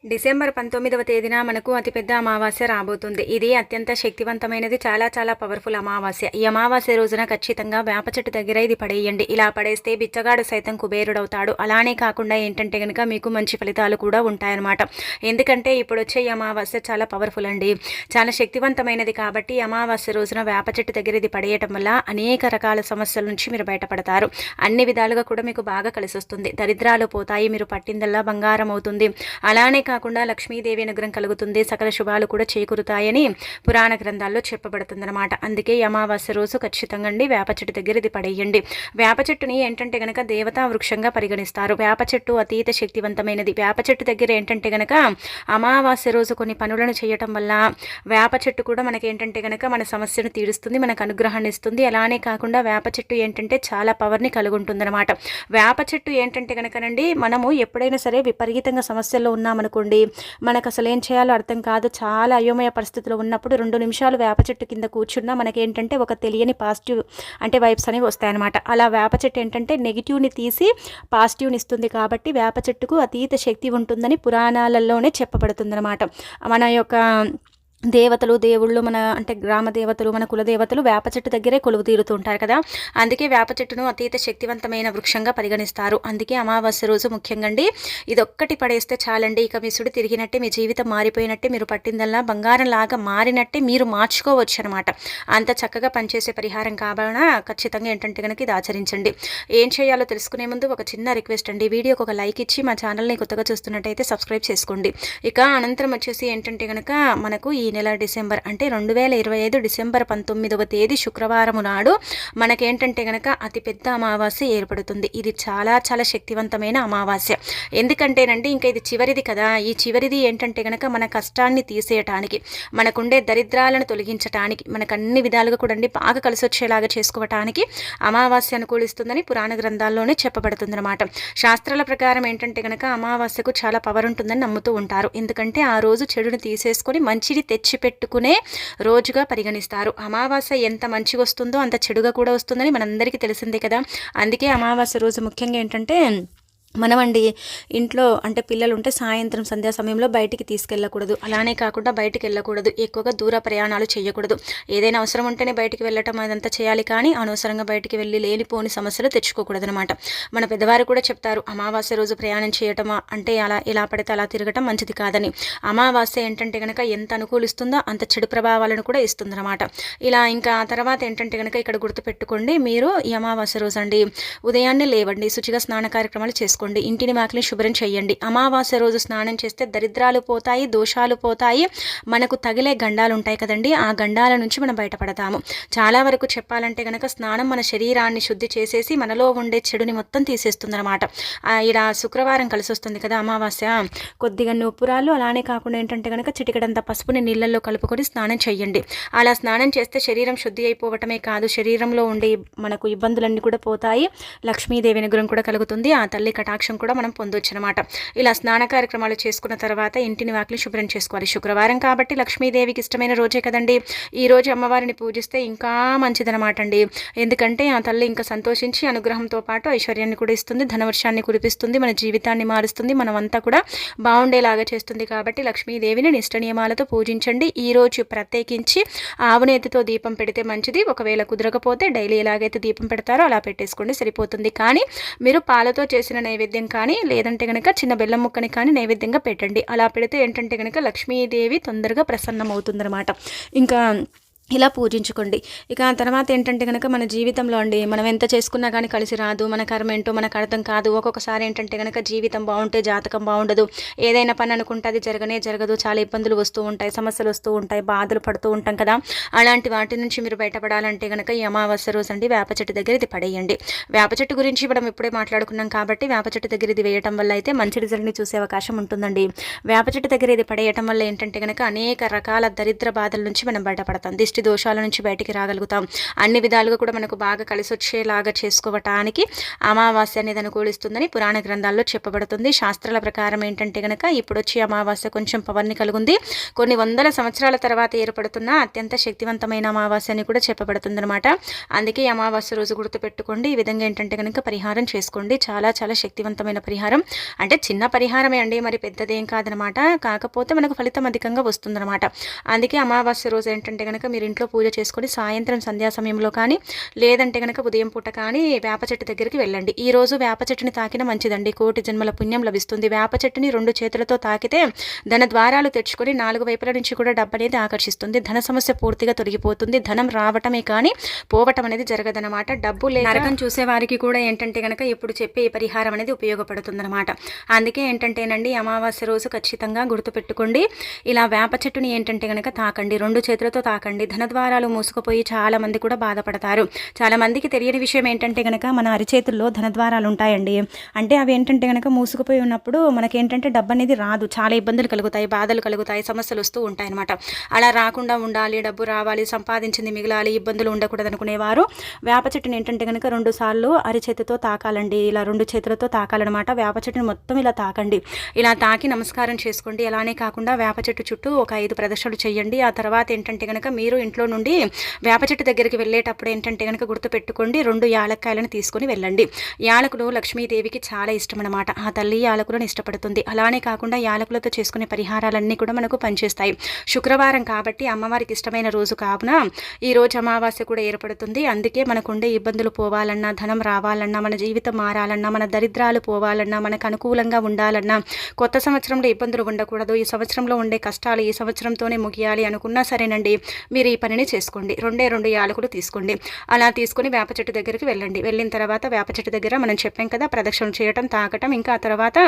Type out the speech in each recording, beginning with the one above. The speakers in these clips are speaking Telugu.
డిసెంబర్ 19వ తేదీన మనకు అతిపెద్ద అమావాస్య రాబోతుంది. ఇది అత్యంత శక్తివంతమైనది, చాలా చాలా పవర్ఫుల్ అమావాస్య. ఈ అమావాస్య రోజున ఖచ్చితంగా వేప చెట్టు దగ్గర ఇది పడేయండి. ఇలా పడేస్తే బిచ్చగాడు సైతం కుబేరుడవుతాడు. అలానే కాకుండా ఏంటంటే కనుక మీకు మంచి ఫలితాలు కూడా ఉంటాయన్నమాట. ఎందుకంటే ఇప్పుడు వచ్చే ఈ అమావాస్య చాలా పవర్ఫుల్ అండి, చాలా శక్తివంతమైనది. కాబట్టి ఈ అమావాస్య రోజున వేప చెట్టు దగ్గర ఇది పడేయటం వల్ల అనేక రకాల సమస్యల నుంచి మీరు బయటపడతారు. అన్ని విధాలుగా కూడా మీకు బాగా కలిసి వస్తుంది. దరిద్రాలు పోతాయి, మీరు పట్టిందల్లా బంగారం అవుతుంది. అలానే కాకుండా లక్ష్మీదేవి అనుగ్రహం కలుగుతుంది, సకల శుభాలు కూడా చేకూరుతాయని పురాణ గ్రంథాల్లో చెప్పబడుతుందన్నమాట. అందుకే అమావాస్య రోజు ఖచ్చితంగా అండి వేప చెట్టు దగ్గర ఇది పడేయండి. వేప చెట్టుని ఏంటంటే గనక దేవతా వృక్షంగా పరిగణిస్తారు. వేప చెట్టు అతీత శక్తివంతమైనది. వేప చెట్టు దగ్గర ఏంటంటే గనక అమావాస్య రోజు కొన్ని పనులను చేయటం వల్ల వేప చెట్టు కూడా మనకి ఏంటంటే గనక మన సమస్యను తీరుస్తుంది, మనకు అనుగ్రహాన్ని ఇస్తుంది. అలానే కాకుండా వేప చెట్టు ఏంటంటే చాలా పవర్ని కలిగి ఉంటుందన్నమాట. వేప చెట్టు ఏంటంటే కనుకనండి మనము ఎప్పుడైనా సరే విపరీతంగా సమస్యల్లో ఉన్నామనుకో, మనకు అసలు ఏం చేయాలో అర్థం కాదు, చాలా అయోమయ పరిస్థితిలో ఉన్నప్పుడు 2 నిమిషాలు వేప చెట్టు కింద కూర్చున్నా మనకేంటంటే ఒక తెలియని పాజిటివ్ అంటే వైబ్స్ అనేవి వస్తాయన్నమాట. అలా వేప చెట్టు ఏంటంటే నెగిటివ్ని తీసి పాజిటివ్ని ఇస్తుంది. కాబట్టి వేప చెట్టుకు అతీత శక్తి ఉంటుందని పురాణాలలోనే చెప్పబడుతుందన్నమాట. మన యొక్క దేవతలు, దేవుళ్ళు, మన అంటే గ్రామ దేవతలు, మన కులదేవతలు వేప చెట్టు దగ్గరే కొలువు తీరుతుంటారు కదా. అందుకే వేప చెట్టును అతీత శక్తివంతమైన వృక్షంగా పరిగణిస్తారు. అందుకే అమావాస్య రోజు ముఖ్యంగా అండి ఇదొక్కటి పడేస్తే చాలండి, ఇక మీ సుడి తిరిగినట్టే, మీ జీవితం మారిపోయినట్టే, మీరు పట్టిందల్లా బంగారం లాగా మారినట్టే మీరు మార్చుకోవచ్చు అనమాట. అంత చక్కగా పనిచేసే పరిహారం కాబట్టిన ఖచ్చితంగా ఏంటంటే కనుక ఇది ఆచరించండి. ఏం చేయాలో తెలుసుకునే ముందు ఒక చిన్న రిక్వెస్ట్ అండి, వీడియోకి ఒక లైక్ ఇచ్చి మా ఛానల్ని కొత్తగా చూస్తున్నట్టయితే సబ్స్క్రైబ్ చేసుకోండి. ఇక అనంతరం వచ్చేసి ఏంటంటే కనుక మనకు ఈ నెల డిసెంబర్ అంటే 2025 డిసెంబర్ 19వ తేదీ శుక్రవారం నాడు మనకేంటంటే గనక అతిపెద్ద అమావాస్య ఏర్పడుతుంది. ఇది చాలా చాలా శక్తివంతమైన అమావాస్య. ఎందుకంటేనండి ఇంకా ఇది చివరిది కదా. ఈ చివరిది ఏంటంటే గనక మన కష్టాన్ని తీసేయటానికి, మనకుండే దరిద్రాలను తొలగించటానికి, మనకు అన్ని విధాలుగా కూడా అండి బాగా కలిసి వచ్చేలాగా చేసుకోవటానికి అమావాస్య అనుకూలిస్తుందని పురాణ గ్రంథాల్లోనే చెప్పబడుతుందన్నమాట. శాస్త్రాల ప్రకారం ఏంటంటే గనక అమావాస్యకు చాలా పవర్ ఉంటుందని నమ్ముతూ ఉంటారు. ఎందుకంటే ఆ రోజు చెడుని తీసేసుకొని మంచిని తెచ్చిపెట్టుకునే రోజుగా పరిగణిస్తారు. అమావాస్య ఎంత మంచిగా వస్తుందో అంత చెడుగా కూడా వస్తుందని మనందరికీ తెలిసిందే కదా. అందుకే అమావాస్య రోజు ముఖ్యంగా ఏంటంటే మనమండి ఇంట్లో అంటే పిల్లలు ఉంటే సాయంత్రం సంధ్యా సమయంలో బయటికి తీసుకెళ్ళకూడదు. అలానే కాకుండా బయటికి వెళ్ళకూడదు, ఎక్కువగా దూర ప్రయాణాలు చేయకూడదు. ఏదైనా అవసరం ఉంటేనే బయటికి వెళ్ళటం అదంతా చేయాలి, కానీ అనవసరంగా బయటికి వెళ్ళి లేనిపోని సమస్యలు తెచ్చుకోకూడదు అనమాట. మన పెద్దవారు కూడా చెప్తారు అమావాస్య రోజు ప్రయాణం చేయటం అంటే అలా ఎలా పడితే అలా తిరగటం మంచిది కాదని. అమావాస్య ఏంటంటే కనుక ఎంత అనుకూలిస్తుందో అంత చెడు ప్రభావాలను కూడా ఇస్తుందన్నమాట. ఇలా ఇంకా తర్వాత ఏంటంటే కనుక ఇక్కడ గుర్తుపెట్టుకోండి, మీరు ఈ అమావాస్య రోజు అండి ఉదయాన్నే లేవండి, శుచిగా స్నాన కార్యక్రమాలు చేసుకోండి, ఇంటిని వాకిలిని శుభ్రం చేయండి. అమావాస్య రోజు స్నానం చేస్తే దరిద్రాలు పోతాయి, దోషాలు పోతాయి, మనకు తగిలే గండాలు ఉంటాయి కదండి, ఆ గండాల నుంచి మనం బయటపడతాము. చాలా వరకు చెప్పాలంటే కనుక స్నానం మన శరీరాన్ని శుద్ధి చేసేసి మనలో ఉండే చెడుని మొత్తం తీసేస్తుందన్నమాట. ఇలా శుక్రవారం కలిసి వస్తుంది కదా అమావాస్య, కొద్దిగా నూపురాలు అలానే కాకుండా ఏంటంటే కనుక చిటికడంత పసుపుని నీళ్ళల్లో కలుపుకొని స్నానం చేయండి. అలా స్నానం చేస్తే శరీరం శుద్ధి అయిపోవటమే కాదు, శరీరంలో ఉండే మనకు ఇబ్బందులన్నీ కూడా పోతాయి, లక్ష్మీదేవి అనుగ్రహం కూడా కలుగుతుంది, ఆ తల్లి కటాక్షం కూడా మనం పొందొచ్చు అనమాట. ఇలా స్నాన కార్యక్రమాలు చేసుకున్న తర్వాత ఇంటిని వాకిలి శుభ్రం చేసుకోవాలి. శుక్రవారం కాబట్టి లక్ష్మీదేవికి ఇష్టమైన రోజే కదండి. ఈ రోజు అమ్మవారిని పూజిస్తే ఇంకా మంచిదనమాట అండి. ఎందుకంటే ఆ తల్లి ఇంకా సంతోషించి అనుగ్రహంతో పాటు ఐశ్వర్యాన్ని కూడా ఇస్తుంది, ధనవర్షాన్ని కురిపిస్తుంది, మన జీవితాన్ని మారుస్తుంది, మనమంతా కూడా బాగుండేలాగా చేస్తుంది. కాబట్టి లక్ష్మీదేవిని నిష్ట నియమాలతో పూజించండి. ఈ రోజు ప్రత్యేకించి ఆవునేతితో దీపం పెడితే మంచిది. ఒకవేళ కుదరకపోతే డైలీ ఎలాగైతే దీపం పెడతారో అలా పెట్టేసుకోండి, సరిపోతుంది. కానీ మీరు పాలతో చేసిన నైవేద్యం కానీ లేదంటే కనుక చిన్న బెల్లం ముక్కని కానీ నైవేద్యంగా పెట్టండి. అలా పెడితే ఏంటంటే కనుక లక్ష్మీదేవి తొందరగా ప్రసన్నమవుతుందన్నమాట. ఇంకా ఇలా పూజించుకోండి. ఇక ఆ తర్వాత ఏంటంటే కనుక మన జీవితంలో అండి మనం ఎంత చేసుకున్నా కానీ కలిసి రాదు, మన కర్మ ఏంటో మనకు అర్థం కాదు. ఒక్కొక్కసారి ఏంటంటే కనుక జీవితం బాగుంటే జాతకం బాగుండదు, ఏదైనా పని అనుకుంటే అది జరగదు, చాలా ఇబ్బందులు వస్తూ ఉంటాయి, సమస్యలు వస్తూ ఉంటాయి, బాధలు పడుతూ ఉంటాం కదా. అలాంటి వాటి నుంచి మీరు బయటపడాలంటే కనుక ఈ అమావాస్య రోజు అండి వేప చెట్టు దగ్గర ఇది పడేయండి. వేప చెట్టు గురించి మనం ఇప్పుడే మాట్లాడుకున్నాం కాబట్టి వేప చెట్టు దగ్గర ఇది వేయటం వల్ల అయితే మంచి రిజల్ట్ని చూసే అవకాశం ఉంటుందండి. వేప చెట్టు దగ్గర ఇది పడేయటం వల్ల ఏంటంటే కనుక అనేక రకాల దరిద్ర బాధల నుంచి మనం బయటపడతాం. దిష్టి దిష్టి దోషాల నుంచి బయటికి రాగలుగుతాం. అన్ని విధాలుగా కూడా మనకు బాగా కలిసి వచ్చేలాగా చేసుకోవటానికి అమావాస్య అనేది అనుకూలిస్తుందని పురాణ గ్రంథాల్లో చెప్పబడుతుంది. శాస్త్రాల ప్రకారం ఏంటంటే కనుక ఇప్పుడు వచ్చే అమావాస్య కొంచెం పవర్ని కలిగింది. కొన్ని వందల సంవత్సరాల తర్వాత ఏర్పడుతున్న అత్యంత శక్తివంతమైన అమావాస్య అని కూడా చెప్పబడుతుంది అనమాట. అందుకే అమావాస్య రోజు గుర్తుపెట్టుకోండి. ఈ విధంగా ఏంటంటే కనుక పరిహారం చేసుకోండి. చాలా చాలా శక్తివంతమైన పరిహారం. అంటే చిన్న పరిహారమే అండి, మరి పెద్దదేం కాదనమాట. కాకపోతే మనకు ఫలితం అధికంగా వస్తుందన్నమాట. అందుకే అమావాస్య రోజు ఏంటంటే కనుక మీరు ఇంట్లో పూజ చేసుకొని సాయంత్రం సంధ్యా సమయంలో కానీ లేదంటే కనుక ఉదయం పూట కానీ వేప చెట్టు దగ్గరికి వెళ్ళండి. ఈ రోజు వేప చెట్టుని తాకిన మంచిదండి, కోటి జన్మల పుణ్యం లభిస్తుంది. వేప చెట్టుని 2 చేతులతో తాకితే ధన ద్వారాలు తెచ్చుకొని 4 వైపుల నుంచి కూడా డబ్బు అనేది ఆకర్షిస్తుంది. ధన సమస్య పూర్తిగా తొలగిపోతుంది. ధనం రావటమే కానీ పోవటం అనేది జరగదనమాట. డబ్బు లేక నరకం చూసే వారికి కూడా ఏంటంటే కనుక ఇప్పుడు చెప్పే ఈ పరిహారం అనేది ఉపయోగపడుతుందన్నమాట. అందుకే ఏంటంటేనండి అమావాస్య రోజు ఖచ్చితంగా గుర్తుపెట్టుకోండి. ఇలా వేప చెట్టుని ఏంటంటే కనుక తాకండి, 2 చేతులతో తాకండి. ధన ద్వారాలు మూసుకుపోయి చాలా మంది కూడా బాధపడతారు. చాలా మందికి తెలియని విషయం ఏంటంటే కనుక మన అరిచేతుల్లో ధన ద్వారాలు ఉంటాయండి. అంటే అవి ఏంటంటే కనుక మూసుకుపోయి ఉన్నప్పుడు మనకేంటంటే డబ్బు అనేది రాదు. చాలా ఇబ్బందులు కలుగుతాయి, బాధలు కలుగుతాయి, సమస్యలు వస్తూ ఉంటాయి అనమాట. అలా రాకుండా ఉండాలి, డబ్బు రావాలి, సంపాదించింది మిగలాలి, ఇబ్బందులు ఉండకూడదు అనుకునేవారు వేప చెట్టుని ఏంటంటే కనుక 2 సార్లు అరిచేతితో తాకాలండి. ఇలా 2 చేతులతో తాకాలన్నమాట. వేప చెట్టుని మొత్తం ఇలా తాకండి. ఇలా తాకి నమస్కారం చేసుకోండి. అలానే కాకుండా వేప చెట్టు చుట్టూ ఒక 5 ప్రదక్షిణలు చేయండి. ఆ తర్వాత ఏంటంటే కనుక మీరు ఇంట్లో నుండి వేప చెట్టు దగ్గరికి వెళ్ళేటప్పుడు ఏంటంటే కనుక గుర్తుపెట్టుకోండి 2 యాలక్కాయలను తీసుకొని వెళ్ళండి. యాలకులు లక్ష్మీదేవికి చాలా ఇష్టం అనమాట. ఆ తల్లి యాలకులను ఇష్టపడుతుంది. అలానే కాకుండా యాలకులతో చేసుకునే పరిహారాలన్నీ కూడా మనకు పనిచేస్తాయి. శుక్రవారం కాబట్టి అమ్మవారికి ఇష్టమైన రోజు కావున ఈ రోజు అమావాస్య కూడా ఏర్పడుతుంది. అందుకే మనకుండే ఇబ్బందులు పోవాలన్నా, ధనం రావాలన్నా, మన జీవితం మారాలన్నా, మన దరిద్రాలు పోవాలన్నా, మనకు అనుకూలంగా ఉండాలన్నా, కొత్త సంవత్సరంలో ఇబ్బందులు ఉండకూడదు, ఈ సంవత్సరంలో ఉండే కష్టాలు ఈ సంవత్సరంతోనే ముగియాలి అనుకున్నా సరేనండి, మీరు ఈ పనిని చేసుకోండి. 2 యాలకులు తీసుకోండి. అలా తీసుకొని వేప చెట్టు దగ్గరికి వెళ్ళండి. వెళ్ళిన తర్వాత వేప చెట్టు దగ్గర మనం చెప్పాం కదా ప్రదక్షిణ చేయటం, తాకటం, ఇంకా ఆ తర్వాత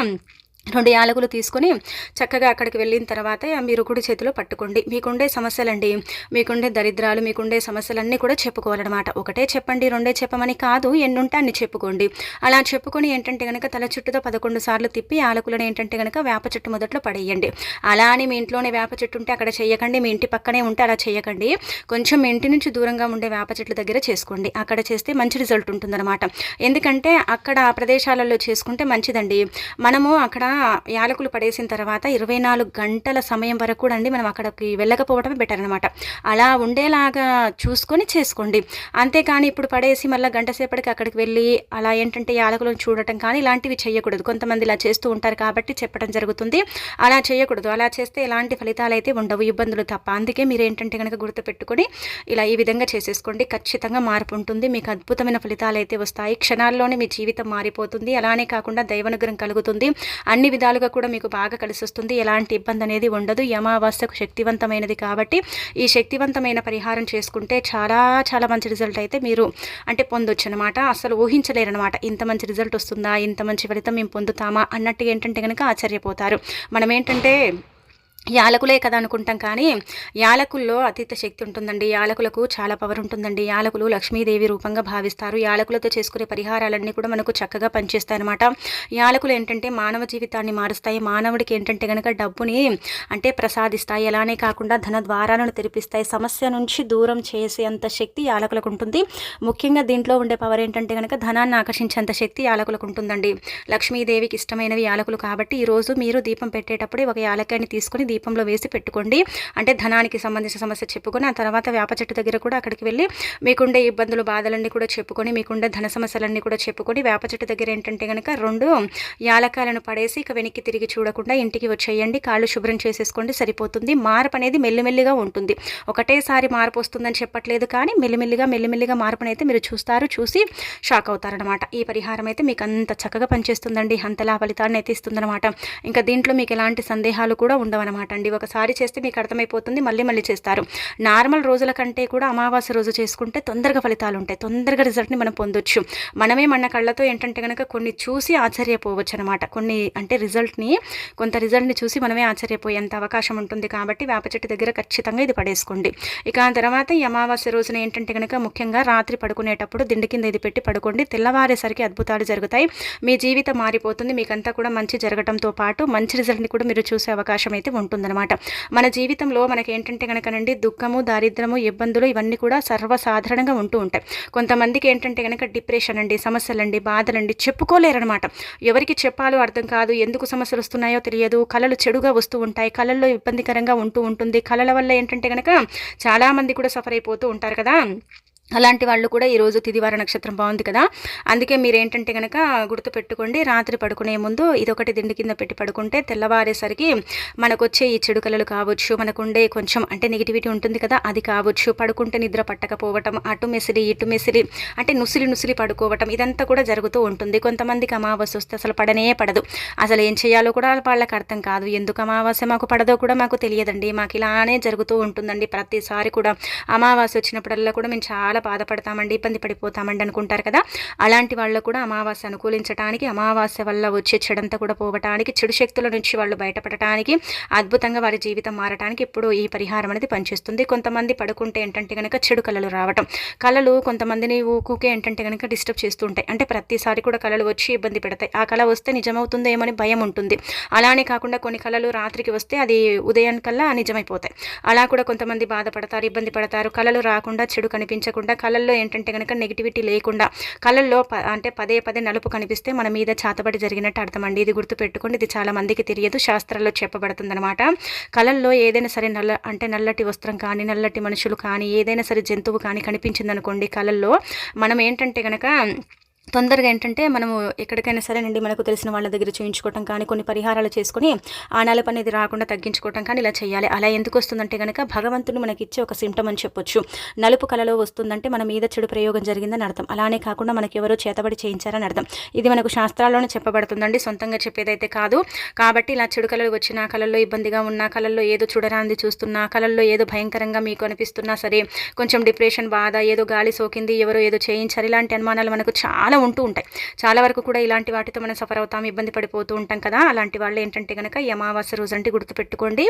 2 యాలకులు తీసుకొని చక్కగా అక్కడికి వెళ్ళిన తర్వాత మీరు కుడి చేతిలో పట్టుకోండి. మీకుండే సమస్యలండి, మీకుండే దరిద్రాలు, మీకుండే సమస్యలన్నీ కూడా చెప్పుకోవాలన్నమాట. ఒకటే చెప్పండి, 2 చెప్పమని కాదు, ఎన్నుంటే అన్ని చెప్పుకోండి. అలా చెప్పుకొని ఏంటంటే కనుక తల చుట్టూతో 11 సార్లు తిప్పి యాలకులను ఏంటంటే కనుక వేప చెట్టు మొదట్లో పడేయండి. అలా అని మీ ఇంట్లోనే వేప చెట్టు ఉంటే అక్కడ చేయకండి, మీ ఇంటి పక్కనే ఉంటే అలా చేయకండి. కొంచెం మీ ఇంటి నుంచి దూరంగా ఉండే వేప చెట్ల దగ్గర చేసుకోండి. అక్కడ చేస్తే మంచి రిజల్ట్ ఉంటుందన్నమాట. ఎందుకంటే అక్కడ ఆ ప్రదేశాలలో చేసుకుంటే మంచిదండి. మనము అక్కడ యాలకులు పడేసిన తర్వాత 24 గంటల సమయం వరకు కూడా అండి మనం అక్కడికి వెళ్ళకపోవడమే బెటర్ అనమాట. అలా ఉండేలాగా చూసుకొని చేసుకోండి. అంతేకాని ఇప్పుడు పడేసి మళ్ళీ గంట సేపటికి అక్కడికి వెళ్ళి అలా ఏంటంటే యాలకులను చూడటం కానీ ఇలాంటివి చేయకూడదు. కొంతమంది ఇలా చేస్తూ ఉంటారు కాబట్టి చెప్పడం జరుగుతుంది. అలా చేయకూడదు. అలా చేస్తే ఎలాంటి ఫలితాలు అయితే ఉండవు, ఇబ్బందులు తప్ప. అందుకే మీరు ఏంటంటే కనుక గుర్తుపెట్టుకొని ఇలా ఈ విధంగా చేసేసుకోండి. ఖచ్చితంగా మార్పు ఉంటుంది. మీకు అద్భుతమైన ఫలితాలు అయితే వస్తాయి. క్షణాల్లోనే మీ జీవితం మారిపోతుంది. అలానే కాకుండా దైవానుగ్రహం కలుగుతుంది. అన్ని విధాలుగా కూడా మీకు బాగా కలిసి వస్తుంది. ఎలాంటి ఇబ్బంది అనేది ఉండదు. ఈ అమావాస్యకు శక్తివంతమైనది కాబట్టి ఈ శక్తివంతమైన పరిహారం చేసుకుంటే చాలా చాలా మంచి రిజల్ట్ అయితే మీరు అంటే పొందొచ్చు అనమాట. అసలు ఊహించలేరనమాట. ఇంత మంచి రిజల్ట్ వస్తుందా, ఇంత మంచి ఫలితం మేము పొందుతామా అన్నట్టుగా ఏంటంటే కనుక ఆశ్చర్యపోతారు. మనం ఏంటంటే యాలకులే కదా అనుకుంటాం, కానీ యాలకుల్లో అతీత శక్తి ఉంటుందండి. యాలకులకు చాలా పవర్ ఉంటుందండి. యాలకులు లక్ష్మీదేవి రూపంగా భావిస్తారు. యాలకులతో చేసుకునే పరిహారాలన్నీ కూడా మనకు చక్కగా పనిచేస్తాయి అనమాట. యాలకులు ఏంటంటే మానవ జీవితాన్ని మారుస్తాయి. మానవుడికి ఏంటంటే కనుక డబ్బుని అంటే ప్రసాదిస్తాయి. అలానే కాకుండా ధన ద్వారాలను తెరిపిస్తాయి. సమస్య నుంచి దూరం చేసేంత శక్తి యాలకులకు ఉంటుంది. ముఖ్యంగా దీంట్లో ఉండే పవర్ ఏంటంటే కనుక ధనాన్ని ఆకర్షించేంత శక్తి యాలకులకు ఉంటుందండి. లక్ష్మీదేవికి ఇష్టమైనవి యాలకులు కాబట్టి ఈరోజు మీరు దీపం పెట్టేటప్పుడు ఒక యాలకాయని తీసుకొని దీపంలో వేసి పెట్టుకోండి. అంటే ధనానికి సంబంధించిన సమస్య చెప్పుకొని ఆ తర్వాత వేప చెట్టు దగ్గర కూడా అక్కడికి వెళ్ళి మీకుండే ఇబ్బందులు, బాధలన్నీ కూడా చెప్పుకొని, మీకుండే ధన సమస్యలన్నీ కూడా చెప్పుకొని వేప చెట్టు దగ్గర ఏంటంటే కనుక 2 యాలకాయలను పడేసి ఇక వెనక్కి తిరిగి చూడకుండా ఇంటికి వచ్చేయండి. కాళ్ళు శుభ్రం చేసేసుకోండి, సరిపోతుంది. మార్పు అనేది మెల్లిమెల్లిగా ఉంటుంది. ఒకటేసారి మార్పు వస్తుందని చెప్పట్లేదు, కానీ మెల్లిమెల్లిగా మార్పునైతే మీరు చూస్తారు. చూసి షాక్ అవుతారనమాట. ఈ పరిహారం అయితే మీకు అంత చక్కగా పనిచేస్తుందండి. అంతలా ఫలితాన్ని అయితే ఇస్తుందన్నమాట. ఇంకా దీంట్లో మీకు ఎలాంటి సందేహాలు కూడా ఉండవన్నమాట అండి. ఒకసారి చేస్తే మీకు అర్థమైపోతుంది, మళ్ళీ చేస్తారు. నార్మల్ రోజుల కంటే కూడా అమావాస్య రోజు చేసుకుంటే తొందరగా ఫలితాలు ఉంటాయి. తొందరగా రిజల్ట్ని మనం పొందొచ్చు. మనమే మన కళ్ళతో ఏంటంటే కనుక కొన్ని చూసి ఆశ్చర్యపోవచ్చు అనమాట. కొన్ని అంటే కొంత రిజల్ట్ని చూసి మనమే ఆశ్చర్యపోయేంత అవకాశం ఉంటుంది. కాబట్టి వేప చెట్టు దగ్గర ఖచ్చితంగా ఇది పడేసుకోండి. ఇక ఆ తర్వాత ఈ అమావాస్య రోజున ఏంటంటే కనుక ముఖ్యంగా రాత్రి పడుకునేటప్పుడు దిండు కింద ఇది పెట్టి పడుకోండి. తెల్లవారేసరికి అద్భుతాలు జరుగుతాయి. మీ జీవితం మారిపోతుంది. మీకంతా కూడా మంచి జరగడంతో పాటు మంచి రిజల్ట్ని కూడా మీరు చూసే అవకాశం అయితే ఉంటుంది. ఉంటుందన్నమాట. మన జీవితంలో మనకేంటంటే గనకనండి దుఃఖము, దారిద్రము, ఇబ్బందులు ఇవన్నీ కూడా సర్వసాధారణంగా ఉంటూ ఉంటాయి. కొంతమందికి ఏంటంటే గనక డిప్రెషన్ అండి, సమస్యలండి, బాధలండి చెప్పుకోలేరనమాట. ఎవరికి చెప్పాలో అర్థం కాదు. ఎందుకు సమస్యలు వస్తున్నాయో తెలియదు. కలలు చెడుగా వస్తూ ఉంటాయి. కలల్లో ఇబ్బందికరంగా ఉంటూ ఉంటుంది. కలల వల్ల ఏంటంటే గనక చాలామంది కూడా సఫర్ అయిపోతూ ఉంటారు కదా. అలాంటి వాళ్ళు కూడా ఈరోజు తిదివార నక్షత్రం బాగుంది కదా, అందుకే మీరేంటంటే కనుక గుర్తుపెట్టుకోండి, రాత్రి పడుకునే ముందు ఇదొకటి దిండు కింద పెట్టి పడుకుంటే తెల్లవారేసరికి మనకొచ్చే ఈ చెడు కలలు కావచ్చు, మనకుండే కొంచెం అంటే నెగిటివిటీ ఉంటుంది కదా అది కావచ్చు, పడుకుంటే నిద్ర పట్టకపోవటం, అటు మెసిలి ఇటు మెసిలి అంటే నుసిలి పడుకోవటం, ఇదంతా కూడా జరుగుతూ ఉంటుంది. కొంతమందికి అమావాస్య వస్తే అసలు పడనే పడదు. అసలు ఏం చేయాలో కూడా వాళ్ళకి అర్థం కాదు. ఎందుకు అమావాస్య మాకు పడదో కూడా మాకు తెలియదండి. మాకు ఇలానే జరుగుతూ ఉంటుందండి. ప్రతిసారి కూడా అమావాస్య వచ్చినప్పుడల్లా కూడా మేము చాలా బాధపడతామండి, ఇబ్బంది పడిపోతామండి అనుకుంటారు కదా. అలాంటి వాళ్ళు కూడా అమావాస్య అనుకూలించడానికి, అమావాస్య వల్ల వచ్చే చెడంతా కూడా పోవటానికి, చెడు శక్తుల నుంచి వాళ్ళు బయటపడటానికి, అద్భుతంగా వారి జీవితం మారటానికి ఇప్పుడు ఈ పరిహారం అనేది పనిచేస్తుంది. కొంతమంది పడుకుంటే ఏంటంటే కనుక చెడు కళలు రావటం, కళలు కొంతమందిని ఊకే ఏంటంటే కనుక డిస్టర్బ్ చేస్తూ ఉంటాయి. అంటే ప్రతిసారి కూడా కళలు వచ్చి ఇబ్బంది పెడతాయి. ఆ కళ వస్తే నిజమవుతుందేమో అని భయం ఉంటుంది. అలానే కాకుండా కొన్ని కళలు రాత్రికి వస్తే అది ఉదయం కల్లా నిజమైపోతాయి. అలా కూడా కొంతమంది బాధపడతారు, ఇబ్బంది పడతారు. కళలు రాకుండా, చెడు కనిపించకుండా, కళల్లో ఏంటంటే కనుక నెగిటివిటీ లేకుండా, కళల్లో అంటే పదే నలుపు కనిపిస్తే మన మీద చాతబడి జరిగినట్టు అర్థమండి. ఇది గుర్తుపెట్టుకోండి. ఇది చాలా మందికి తెలియదు, శాస్త్రాల్లో చెప్పబడుతుంది అనమాట. కళల్లో ఏదైనా సరే నల్లటి వస్త్రం కానీ, నల్లటి మనుషులు కానీ, ఏదైనా సరే జంతువు కానీ కనిపించింది అనుకోండి కళల్లో, మనం ఏంటంటే కనుక తొందరగా ఏంటంటే మనము ఎక్కడికైనా సరేనండి మనకు తెలిసిన వాళ్ళ దగ్గర చూయించుకోవటం కానీ, కొన్ని పరిహారాలు చేసుకొని ఆ నలుపు అనేది రాకుండా తగ్గించుకోవటం కానీ ఇలా చేయాలి. అలా ఎందుకు వస్తుందంటే కనుక భగవంతుడు మనకి ఇచ్చే ఒక సింప్టమ్ అని చెప్పొచ్చు. నలుపు కళలో వస్తుందంటే మన మీద చెడు ప్రయోగం జరిగిందని అర్థం. అలానే కాకుండా మనకి ఎవరో చేతబడి చేయించారని అర్థం. ఇది మనకు శాస్త్రాల్లోనే చెప్పబడుతుందండి, సొంతంగా చెప్పేదైతే కాదు. కాబట్టి ఇలా చెడు కళలు వచ్చినా, కళల్లో ఇబ్బందిగా ఉన్నా, కళల్లో ఏదో చూడరాంది చూస్తున్నా, కళల్లో ఏదో భయంకరంగా మీకు అనిపిస్తున్నా సరే, కొంచెం డిప్రెషన్, బాధ, ఏదో గాలి సోకింది, ఎవరో ఏదో చేయించారు, ఇలాంటి అనుమానాలు మనకు చాలా ఉంటూ ఉంటాయి. చాలా వరకు కూడా ఇలాంటి వాటితో మనం సఫర్ అవుతాం, ఇబ్బంది పడిపోతూ ఉంటాం కదా. అలాంటి వాళ్ళు ఏంటంటే కనుక ఈ అమావాస్య రోజు అంటే గుర్తుపెట్టుకోండి,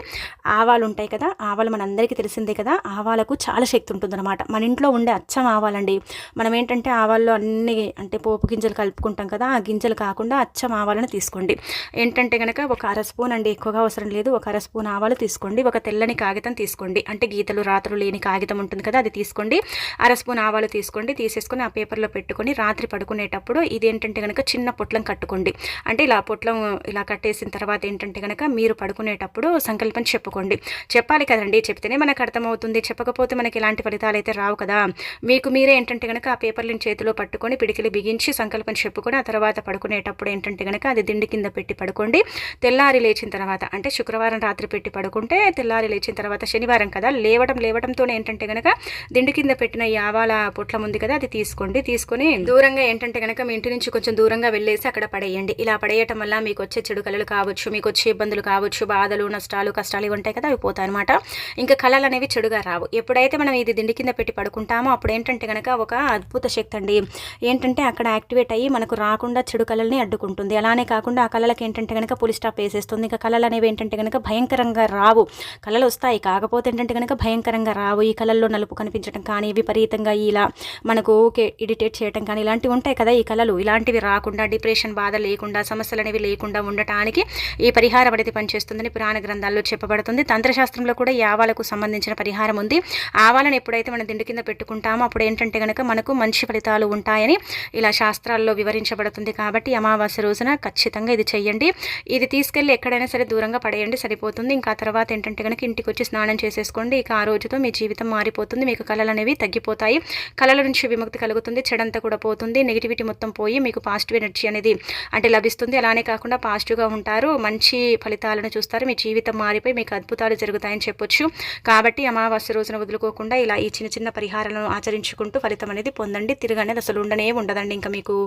ఆవాలు ఉంటాయి కదా, ఆవాలు మనందరికీ తెలిసిందే కదా. ఆవాలకు చాలా శక్తి ఉంటుందన్నమాట. మన ఇంట్లో ఉండే అచ్చం ఆవాలండి. మనం ఏంటంటే ఆవాల్లో అన్ని అంటే పోపు గింజలు కలుపుకుంటాం కదా, ఆ గింజలు కాకుండా అచ్చం ఆవాలను తీసుకోండి. ఏంటంటే కనుక ఒక అర స్పూన్ అండి, ఎక్కువగా అవసరం లేదు, ఒక అర స్పూన్ ఆవాలు తీసుకోండి. ఒక తెల్లని కాగితం తీసుకోండి, అంటే గీతలు రాత్రులు లేని కాగితం ఉంటుంది కదా, అది తీసుకోండి. అర స్పూన్ ఆవాలు తీసుకోండి. తీసేసుకొని ఆ పేపర్లో పెట్టుకొని రాత్రి పడుకునేటప్పుడు ఇదేంటంటే కనుక చిన్న పొట్లం కట్టుకోండి. అంటే ఇలా పొట్లం ఇలా కట్టేసిన తర్వాత ఏంటంటే కనుక మీరు పడుకునేటప్పుడు సంకల్పం చెప్పుకోండి. చెప్పాలి కదండి, చెప్తేనే మనకు అర్థమవుతుంది. చెప్పకపోతే మనకి ఎలాంటి ఫలితాలు అయితే రావు కదా. మీకు మీరే ఏంటంటే కనుక ఆ పేపర్లను చేతిలో పట్టుకొని పిడికిలి బిగించి సంకల్పం చెప్పుకొని ఆ తర్వాత పడుకునేటప్పుడు ఏంటంటే కనుక అది దిండు కింద పెట్టి పడుకోండి. తెల్లారి లేచిన తర్వాత అంటే శుక్రవారం రాత్రి పెట్టి పడుకుంటే తెల్లారి లేచిన తర్వాత శనివారం కదా, లేవడంతోనే ఏంటంటే కనుక దిండు కింద పెట్టిన ఈ ఆవాల పొట్లం ఉంది కదా, అది తీసుకోండి. తీసుకొని దూరంగా ఏంటంటే కనుక మీ ఇంటి నుంచి కొంచెం దూరంగా వెళ్ళేసి అక్కడ పడేయండి. ఇలా పడేయటం వల్ల మీకు వచ్చే చెడు కళలు కావచ్చు, మీకు వచ్చే ఇబ్బందులు కావచ్చు, బాధలు, నష్టాలు, కష్టాలు ఇవి ఉంటాయి కదా, అవి పోతాయి అనమాట. ఇంకా కళలు అనేవి చెడుగా రావు. ఎప్పుడైతే మనం ఇది దిండి కింద పెట్టి పడుకుంటామో అప్పుడు ఏంటంటే కనుక ఒక అద్భుత శక్తి అండి, ఏంటంటే అక్కడ యాక్టివేట్ అయ్యి మనకు రాకుండా చెడు కళల్ని అడ్డుకుంటుంది. అలానే కాకుండా ఆ కళలకు ఏంటంటే కనుక పులి స్టాప్ వేసేస్తుంది. ఇంకా కళలు అనేవి ఏంటంటే కనుక భయంకరంగా రావు. కళలు వస్తాయి, కాకపోతే ఏంటంటే కనుక భయంకరంగా రావు. ఈ కళల్లో నలుపు కనిపించడం కానీ, విపరీతంగా ఇలా మనకు ఓకే ఇరిటేట్ చేయడం కానీ ఇలాంటివి ఉంటాయి కదా, ఈ కళలు ఇలాంటివి రాకుండా, డిప్రెషన్ బాధ లేకుండా, సమస్యలు అనేవి లేకుండా ఉండటానికి ఈ పరిహారం అనేది పనిచేస్తుందని పురాణ గ్రంథాల్లో చెప్పబడుతుంది. తంత్రశాస్త్రంలో కూడా ఈ ఆవాలకు సంబంధించిన పరిహారం ఉంది. ఆవాలను ఎప్పుడైతే మనం దిండు కింద పెట్టుకుంటామో అప్పుడు ఏంటంటే కనుక మనకు మంచి ఫలితాలు ఉంటాయని ఇలా శాస్త్రాల్లో వివరించబడుతుంది. కాబట్టి అమావాస్య రోజున ఖచ్చితంగా ఇది చెయ్యండి. ఇది తీసుకెళ్ళి ఎక్కడైనా సరే దూరంగా పడేయండి, సరిపోతుంది. ఇంకా తర్వాత ఏంటంటే కనుక ఇంటికి వచ్చి స్నానం చేసేసుకోండి. ఇక ఆ రోజుతో మీ జీవితం మారిపోతుంది. మీకు కళలు అనేవి తగ్గిపోతాయి, కళల నుంచి విముక్తి కలుగుతుంది, చెడంతా కూడా పోతుంది, నెగిటివిటీ మొత్తం పోయి మీకు పాజిటివ్ ఎనర్జీ అనేది అంటే లభిస్తుంది. అలానే కాకుండా పాజిటివ్గా ఉంటారు, మంచి ఫలితాలను చూస్తారు, మీ జీవితం మారిపోయి మీకు అద్భుతాలు జరుగుతాయని చెప్పొచ్చు. కాబట్టి అమావాస్య రోజున వదులుకోకుండా ఇలా ఈ చిన్న చిన్న పరిహారాలను ఆచరించుకుంటూ ఫలితం అనేది పొందండి. తిరగనేది అసలు ఉండనే ఉండదండి ఇంకా మీకు.